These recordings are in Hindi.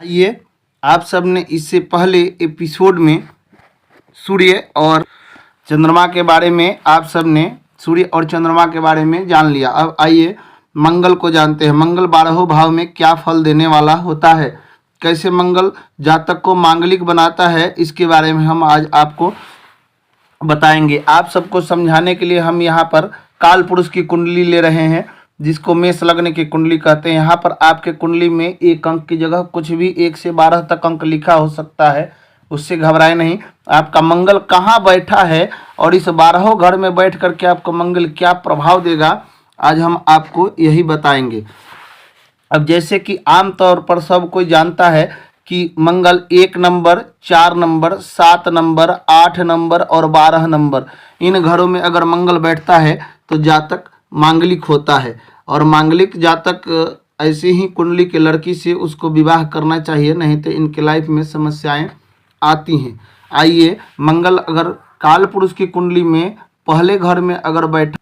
आइए, आप सबने इससे पहले एपिसोड में सूर्य और चंद्रमा के बारे में सूर्य और चंद्रमा के बारे में जान लिया। अब आइए मंगल को जानते हैं। मंगल 12 भाव में क्या फल देने वाला होता है, कैसे मंगल जातक को मांगलिक बनाता है, इसके बारे में हम आज आपको बताएंगे। आप सबको समझाने के लिए हम यहाँ पर काल पुरुष की कुंडली ले रहे हैं, जिसको मेष लग्न की कुंडली कहते हैं। यहाँ पर आपके कुंडली में एक अंक की जगह कुछ भी 1 से 12 तक अंक लिखा हो सकता है, उससे घबराए नहीं। आपका मंगल कहाँ बैठा है और इस 12 घर में बैठ करके आपको मंगल क्या प्रभाव देगा, आज हम आपको यही बताएंगे। अब जैसे कि आमतौर पर सब कोई जानता है कि मंगल 1 नंबर, 4 नंबर, 7 नंबर, 8 नंबर और 12 नंबर, इन घरों में अगर मंगल बैठता है तो जातक मांगलिक होता है। और मांगलिक जातक ऐसे ही कुंडली के लड़की से उसको विवाह करना चाहिए, नहीं तो इनके लाइफ में समस्याएं आती हैं। आइए, मंगल अगर काल पुरुष की कुंडली में पहले घर में अगर बैठा,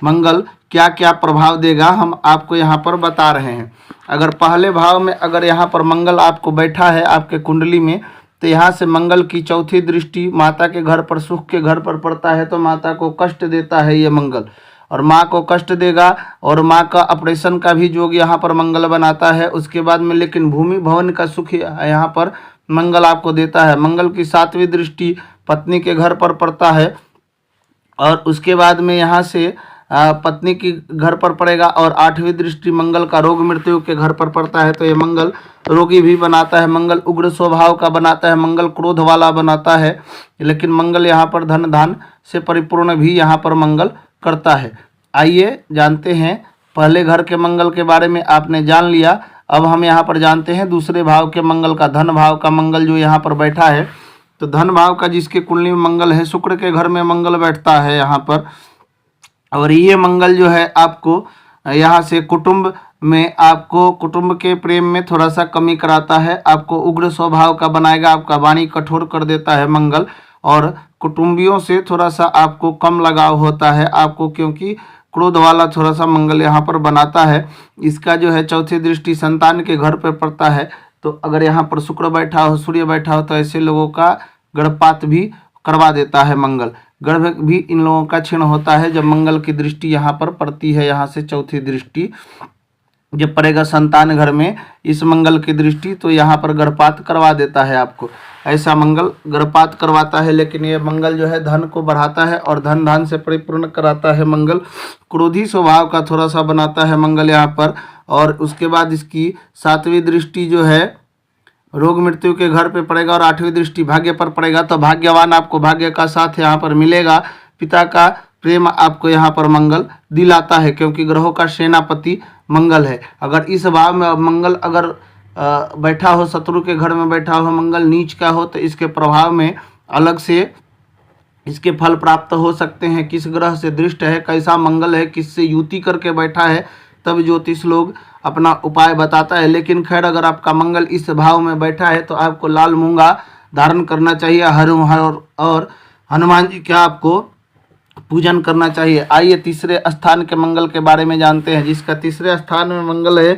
मंगल क्या क्या प्रभाव देगा हम आपको यहाँ पर बता रहे हैं। अगर पहले भाव में अगर यहाँ पर मंगल आपको बैठा है आपके कुंडली में, तो यहाँ से मंगल की चौथी दृष्टि माता के घर पर, सुख के घर पर पड़ता है, तो माता को कष्ट देता है ये मंगल, और माँ को कष्ट देगा। और माँ का ऑपरेशन का भी योग यहाँ पर मंगल बनाता है। उसके बाद में लेकिन भूमि भवन का सुख यहाँ पर मंगल आपको देता है। मंगल की 7वीं दृष्टि पत्नी के घर पर पड़ता है, और उसके बाद में यहाँ से पत्नी की घर पर पड़ेगा। और 8वीं दृष्टि मंगल का रोग मृत्यु के घर पर पड़ता है, तो ये मंगल रोगी भी बनाता है। मंगल उग्र स्वभाव का बनाता है, मंगल क्रोध वाला बनाता है, लेकिन मंगल यहाँ पर धन धान से परिपूर्ण भी यहाँ पर मंगल करता है। आइए जानते हैं, पहले घर के मंगल के बारे में आपने जान लिया। अब हम यहाँ पर जानते हैं दूसरे भाव के मंगल का, धन भाव का मंगल जो यहाँ पर बैठा है। तो धन भाव का जिसके कुंडली में मंगल है, शुक्र के घर में मंगल बैठता है यहाँ पर, और ये मंगल जो है आपको यहाँ से कुटुंब में, आपको कुटुंब के प्रेम में थोड़ा सा कमी कराता है, आपको उग्र स्वभाव का बनाएगा, आपका वाणी कठोर कर देता है मंगल, और कुटुंबियों से थोड़ा सा आपको कम लगाव होता है आपको, क्योंकि क्रोध वाला थोड़ा सा मंगल यहाँ पर बनाता है। इसका जो है चौथी दृष्टि संतान के घर पर पड़ता है, तो अगर यहाँ पर शुक्र बैठा हो, सूर्य बैठा हो, तो ऐसे लोगों का गर्भपात भी करवा देता है मंगल। गर्भ भी इन लोगों का क्षीण होता है जब मंगल की दृष्टि यहाँ पर पड़ती है। यहाँ से चौथी दृष्टि जब पड़ेगा संतान घर में इस मंगल की दृष्टि, तो यहाँ पर गर्भपात करवा देता है आपको। ऐसा मंगल गर्भपात करवाता है, लेकिन ये मंगल जो है धन को बढ़ाता है और धन धान से परिपूर्ण कराता है। मंगल क्रोधी स्वभाव का थोड़ा सा बनाता है मंगल यहाँ पर। और उसके बाद इसकी 7वीं दृष्टि जो है रोग मृत्यु के घर पे पड़ेगा, और 8वीं दृष्टि भाग्य पर पड़ेगा, तो भाग्यवान आपको भाग्य का साथ यहाँ पर मिलेगा। पिता का प्रेम आपको यहाँ पर मंगल दिलाता है, क्योंकि ग्रहों का सेनापति मंगल है। अगर इस भाव में मंगल अगर बैठा हो, शत्रु के घर में बैठा हो, मंगल नीच का हो, तो इसके प्रभाव में अलग से इसके फल प्राप्त हो सकते हैं। किस ग्रह से दृष्ट है, कैसा मंगल है, किससे युति करके बैठा है, तब ज्योतिष लोग अपना उपाय बताता है। लेकिन खैर, अगर आपका मंगल इस भाव में बैठा है तो आपको लाल मूंगा धारण करना चाहिए, और हनुमान जी का आपको पूजन करना चाहिए। आइए तीसरे स्थान के मंगल के बारे में जानते हैं। जिसका तीसरे स्थान में मंगल है,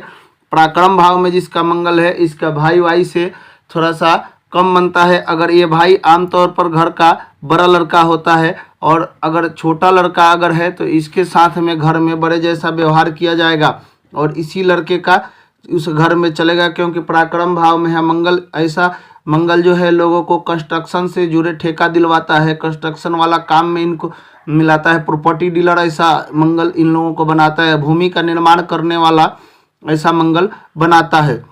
पराक्रम भाव में जिसका मंगल है, इसका भाई वाई से थोड़ा सा कम बनता है। अगर ये भाई आमतौर पर घर का बड़ा लड़का होता है, और अगर छोटा लड़का अगर है तो इसके साथ में घर में बड़े जैसा व्यवहार किया जाएगा, और इसी लड़के का उस घर में चलेगा, क्योंकि पराक्रम भाव में है मंगल। ऐसा मंगल जो है लोगों को कंस्ट्रक्शन से जुड़े ठेका दिलवाता है, कंस्ट्रक्शन वाला काम में इनको मिलाता है, प्रॉपर्टी डीलर ऐसा मंगल इन लोगों को बनाता है, भूमि का निर्माण करने वाला ऐसा मंगल बनाता है।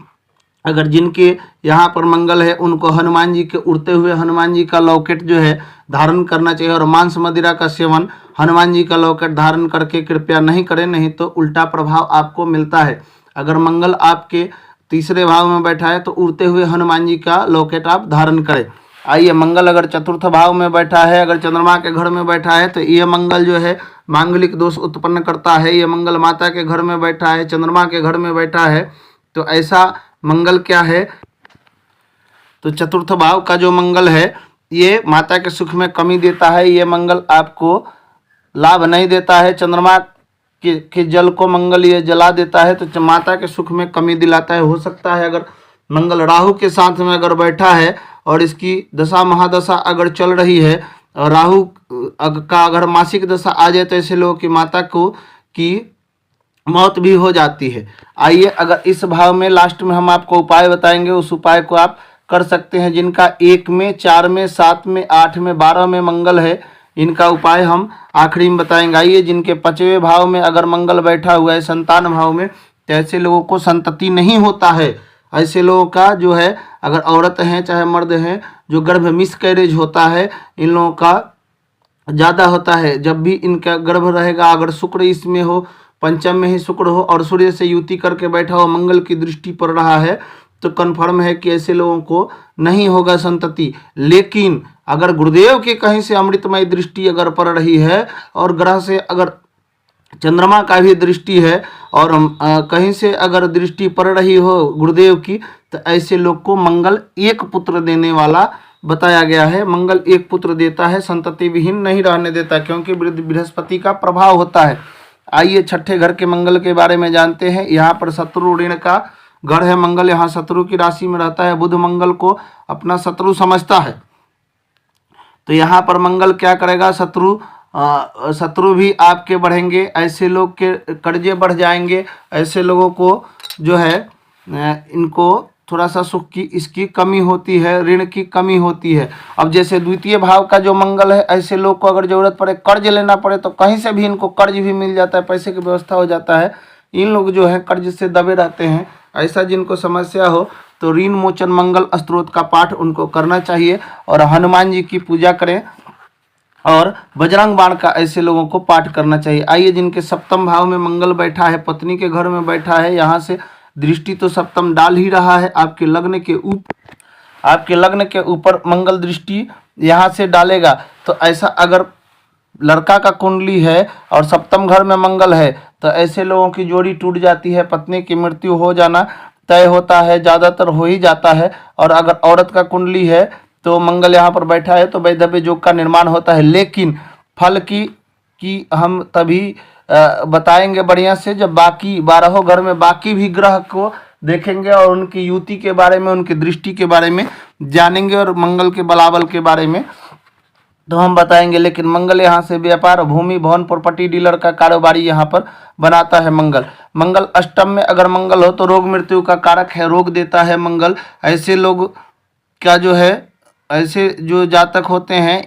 अगर जिनके यहाँ पर मंगल है उनको हनुमान जी के उड़ते हुए हनुमान जी का लॉकेट जो है धारण करना चाहिए, और मांस मदिरा का सेवन हनुमान जी का लॉकेट धारण करके कृपया नहीं करें, नहीं तो उल्टा प्रभाव आपको मिलता है। अगर मंगल आपके तीसरे भाव में बैठा है तो उड़ते हुए हनुमान जी का लॉकेट आप धारण करें। आइए, मंगल अगर चतुर्थ भाव में बैठा है, अगर चंद्रमा के घर में बैठा है, तो ये मंगल जो है मांगलिक दोष उत्पन्न करता है। ये मंगल माता के घर में बैठा है, चंद्रमा के घर में बैठा है, तो ऐसा मंगल क्या है, तो चतुर्थ भाव का जो मंगल है ये माता के सुख में कमी देता है। ये मंगल आपको लाभ नहीं देता है। चंद्रमा के जल को मंगल ये जला देता है, तो माता के सुख में कमी दिलाता है। हो सकता है अगर मंगल राहु के साथ में अगर बैठा है और इसकी दशा महादशा अगर चल रही है और राहु का अगर मासिक दशा आ जाए तो ऐसे लोगों की माता को की मौत भी हो जाती है। आइए अगर इस भाव में लास्ट में हम आपको उपाय बताएंगे, उस उपाय को आप कर सकते हैं। जिनका 1 में, 4 में, 7 में, 8 में, 12 में मंगल है, इनका उपाय हम आखिरी में बताएंगे। आइए जिनके 5वें भाव में अगर मंगल बैठा हुआ है, संतान भाव में, तो ऐसे लोगों को संतति नहीं होता है। ऐसे लोगों का जो है, अगर औरत हैं चाहे मर्द हैं, जो गर्भ मिसकैरेज होता है, इन लोगों का ज़्यादा होता है। जब भी इनका गर्भ रहेगा, अगर शुक्र इसमें हो, पंचम में ही शुक्र हो और सूर्य से युति करके बैठा हो, मंगल की दृष्टि पड़ रहा है, तो कन्फर्म है कि ऐसे लोगों को नहीं होगा संतति। लेकिन अगर गुरुदेव के कहीं से अमृतमय दृष्टि अगर पड़ रही है और ग्रह से अगर चंद्रमा का भी दृष्टि है और कहीं से अगर दृष्टि पड़ रही हो गुरुदेव की, तो ऐसे लोग को मंगल एक पुत्र देने वाला बताया गया है। मंगल एक पुत्र देता है, संतति विहीन नहीं रहने देता, क्योंकि बृहस्पति का प्रभाव होता है। आइए छठे घर के मंगल के बारे में जानते हैं। यहाँ पर शत्रु ऋण का घर है मंगल, यहाँ शत्रु की राशि में रहता है। बुध मंगल को अपना शत्रु समझता है, तो यहाँ पर मंगल क्या करेगा, शत्रु भी आपके बढ़ेंगे, ऐसे लोग के कर्जे बढ़ जाएंगे, ऐसे लोगों को जो है इनको थोड़ा सा सुख की इसकी कमी होती है, ऋण की कमी होती है। अब जैसे द्वितीय भाव का जो मंगल है, ऐसे लोग को अगर जरूरत पड़े, कर्ज लेना पड़े, तो कहीं से भी इनको कर्ज भी मिल जाता है, पैसे की व्यवस्था हो जाता है। इन लोग जो है कर्ज से दबे रहते हैं। ऐसा जिनको समस्या हो तो ऋण मोचन मंगल स्त्रोत का पाठ उनको करना चाहिए और हनुमान जी की पूजा करें और बजरंग बाण का ऐसे लोगों को पाठ करना चाहिए। आइए जिनके सप्तम भाव में मंगल बैठा है, पत्नी के घर में बैठा है, यहाँ से दृष्टि तो सप्तम डाल ही रहा है, आपके लग्न के ऊपर मंगल दृष्टि यहाँ से डालेगा। तो ऐसा अगर लड़का का कुंडली है और सप्तम घर में मंगल है, तो ऐसे लोगों की जोड़ी टूट जाती है, पत्नी की मृत्यु हो जाना तय होता है, ज़्यादातर हो ही जाता है। और अगर औरत का कुंडली है तो मंगल यहाँ पर बैठा है तो वैधव्य योग का निर्माण होता है। लेकिन फल की हम तभी बताएंगे बढ़िया से जब बाकी 12 घर में बाकी भी ग्रह को देखेंगे और उनकी युति के बारे में, उनकी दृष्टि के बारे में जानेंगे और मंगल के बलाबल के बारे में तो हम बताएंगे। लेकिन मंगल यहाँ से व्यापार, भूमि, भवन, प्रॉपर्टी डीलर का कारोबारी यहाँ पर बनाता है मंगल अष्टम में अगर मंगल हो तो रोग मृत्यु का कारक है, रोग देता है मंगल। ऐसे लोग का जो है, ऐसे जो जातक होते हैं,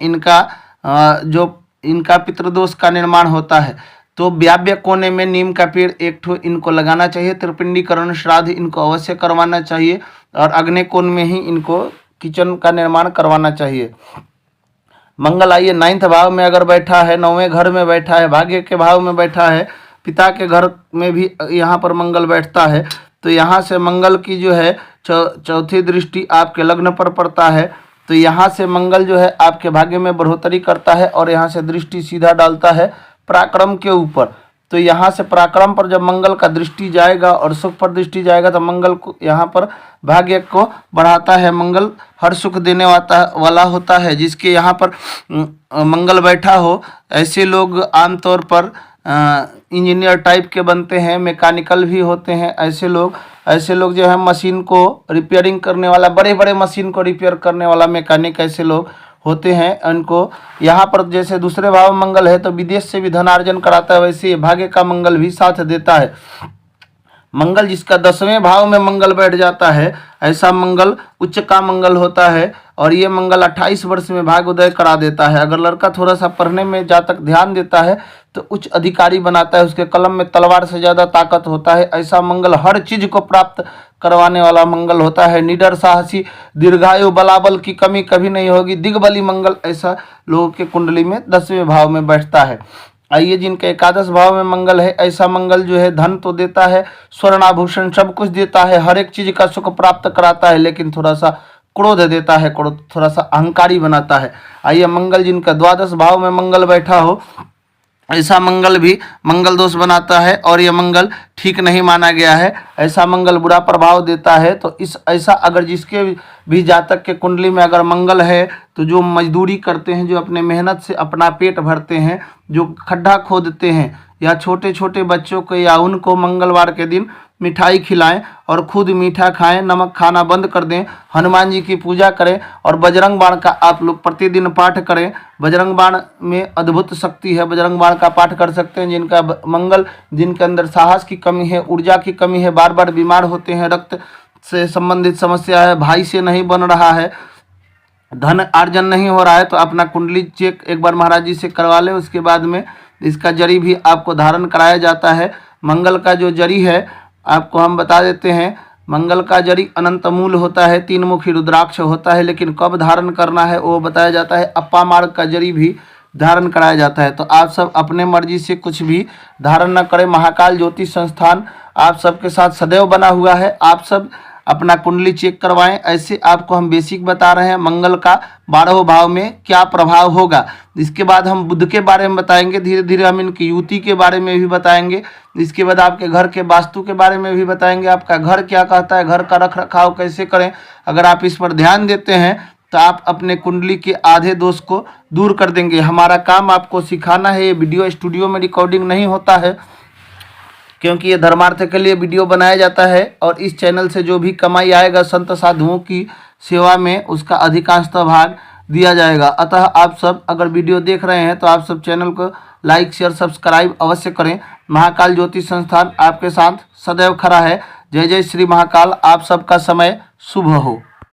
इनका पितृदोष का निर्माण होता है। तो व्याव्य कोने में नीम का पेड़ एक ठो इनको लगाना चाहिए, त्रिपिंडीकरण श्राद्ध इनको अवश्य करवाना चाहिए और अग्नि कोण में ही इनको किचन का निर्माण करवाना चाहिए। मंगल आइए 9th भाव में अगर बैठा है, 9वें घर में बैठा है, भाग्य के भाव में बैठा है, पिता के घर में भी यहाँ पर मंगल बैठता है, तो यहाँ से मंगल की जो है चौथी दृष्टि आपके लग्न पर पड़ता है। तो यहाँ से मंगल जो है आपके भाग्य में बढ़ोतरी करता है और यहाँ से दृष्टि सीधा डालता है पराक्रम के ऊपर। तो यहाँ से पराक्रम पर जब मंगल का दृष्टि जाएगा और सुख पर दृष्टि जाएगा तो मंगल को यहाँ पर भाग्य को बढ़ाता है। मंगल हर सुख देने वाला होता है। जिसके यहाँ पर मंगल बैठा हो, ऐसे लोग आमतौर पर इंजीनियर टाइप के बनते हैं, मैकेनिकल भी होते हैं। ऐसे लोग जो है मशीन को रिपेयरिंग करने वाला, बड़े बड़े मशीन को रिपेयर करने वाला मैकेनिक ऐसे लोग होते हैं। उनको यहाँ पर जैसे दूसरे भाव में मंगल है तो विदेश से भी धनार्जन कराता है, वैसे भाग्य का मंगल भी साथ देता है। मंगल जिसका 10वें भाव में मंगल बैठ जाता है, ऐसा मंगल उच्च का मंगल होता है और ये मंगल 28 वर्ष में भाग्योदय करा देता है। अगर लड़का थोड़ा सा पढ़ने में जातक ध्यान देता है तो उच्च अधिकारी बनाता है, उसके कलम में तलवार से ज़्यादा ताकत होता है। ऐसा मंगल हर चीज को प्राप्त करवाने वाला मंगल होता है। निडर, साहसी, दीर्घायु, बलाबल की कमी कभी नहीं होगी। दिग्बली मंगल ऐसा लोगों के कुंडली में 10वें भाव में बैठता है। आइए जिनके 11 भाव में मंगल है, ऐसा मंगल जो है धन तो देता है, स्वर्ण आभूषण सब कुछ देता है, हर एक चीज का सुख प्राप्त कराता है, लेकिन थोड़ा सा क्रोध देता है, क्रोध थोड़ा सा अहंकारी बनाता है। आइए मंगल जिनका 12 भाव में मंगल बैठा हो, ऐसा मंगल भी मंगल दोष बनाता है और यह मंगल ठीक नहीं माना गया है। ऐसा मंगल बुरा प्रभाव देता है। तो ऐसा अगर जिसके भी जातक के कुंडली में अगर मंगल है तो जो मजदूरी करते हैं, जो अपने मेहनत से अपना पेट भरते हैं, जो खड्डा खोदते हैं या छोटे छोटे बच्चों को या उनको मंगलवार के दिन मिठाई खिलाएं और खुद मीठा खाएं, नमक खाना बंद कर दें, हनुमान जी की पूजा करें और बजरंग बाण का आप लोग प्रतिदिन पाठ करें। बजरंग बाण में अद्भुत शक्ति है, बजरंग बाण का पाठ कर सकते हैं। जिनका मंगल, जिनके अंदर साहस की कमी है, ऊर्जा की कमी है, बार बार बीमार होते हैं, रक्त से संबंधित समस्या है, भाई से नहीं बन रहा है, धन अर्जन नहीं हो रहा है, तो अपना कुंडली चेक एक बार महाराज जी से करवा लें। उसके बाद में इसका जड़ी भी आपको धारण कराया जाता है। मंगल का जो जड़ी है आपको हम बता देते हैं, मंगल का जड़ी अनंत मूल होता है, 3 मुखी रुद्राक्ष होता है, लेकिन कब धारण करना है वो बताया जाता है। अप्पा मार्ग का जड़ी भी धारण कराया जाता है। तो आप सब अपने मर्जी से कुछ भी धारण न करें। महाकाल ज्योतिष संस्थान आप सबके साथ सदैव बना हुआ है। आप सब अपना कुंडली चेक करवाएं। ऐसे आपको हम बेसिक बता रहे हैं मंगल का 12 भाव में क्या प्रभाव होगा। इसके बाद हम बुध के बारे में बताएंगे, धीरे धीरे हम इनकी युति के बारे में भी बताएंगे। इसके बाद आपके घर के वास्तु के बारे में भी बताएंगे, आपका घर क्या कहता है, घर का रख रखाव कैसे करें। अगर आप इस पर ध्यान देते हैं तो आप अपने कुंडली के आधे दोष को दूर कर देंगे। हमारा काम आपको सिखाना है। ये वीडियो स्टूडियो में रिकॉर्डिंग नहीं होता है, क्योंकि ये धर्मार्थ के लिए वीडियो बनाया जाता है और इस चैनल से जो भी कमाई आएगा संत साधुओं की सेवा में उसका अधिकांशतः भाग दिया जाएगा। अतः आप सब अगर वीडियो देख रहे हैं तो आप सब चैनल को लाइक शेयर सब्सक्राइब अवश्य करें। महाकाल ज्योतिष संस्थान आपके साथ सदैव खड़ा है। जय जय श्री महाकाल। आप सबका समय शुभ हो।